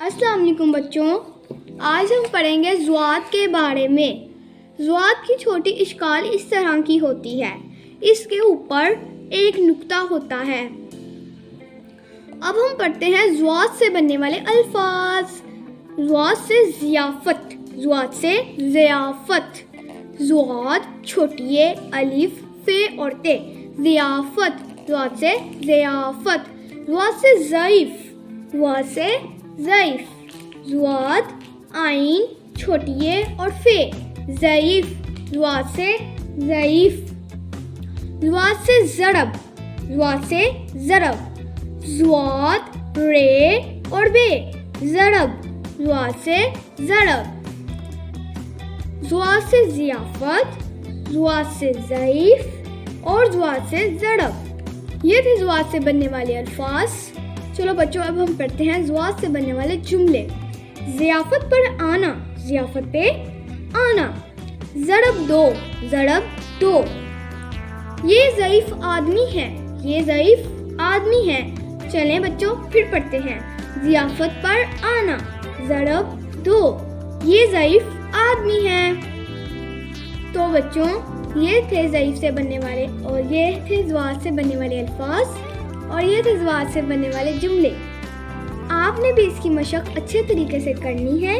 अस्सलाम वालेकुम बच्चों, आज हम पढ़ेंगे ज़ुआत के बारे में। ज़ुआत की छोटी इश्काल इस तरह की होती है, इसके ऊपर एक नुक्ता होता है। अब हम पढ़ते हैं ज़ुआत से बनने वाले अल्फाज। ज़ुआत से ज़ियाफ़त, ज़ुआत से ज़ियाफ़त, ज़ुआत छोटी ए, अलिफ, फे और ते, ज़ियाफ़त, ज़ुआत से ज़ियाफ़त। ज़ुआत से ज़ईफ़, ज़ुआत से ज़ईफ़, ज़ुआत आइन छोटी ए और फे, ज़ईफ़, ज़ुआत से ज़ईफ़। ज़ुआत से ज़रब, ज़ुआत से ज़रब, ज़ुआत रे और बे, ज़रब, ज़ुआत से ज़रब। ज़ुआत से ज़ियाफ़त, ज़ुआत से ज़ईफ़ और ज़ुआत से ज़रब। ये थे ज़ुआत से बनने वाले अल्फाज। चलो बच्चों, अब हम पढ़ते हैं ज़ुआत से बनने वाले जुमले। ज़ियाफ़त पर आना, ज़ियाफ़त पे आना। ज़रब दो, ज़रब दो। ये ज़ईफ़ आदमी है, ये ज़ईफ़ आदमी है। चलें बच्चों, फिर पढ़ते हैं। ज़ियाफ़त पर आना, ज़रब दो। ये ज़ईफ़ आदमी है। तो बच्चों, ये थे ज़ईफ़ से बनने वाले और ये थे ज़ुआत से बनने वाले अल्फाज और ये थे ज़ुआत से बनने वाले जुमले। आपने भी इसकी मशक अच्छे तरीके से करनी है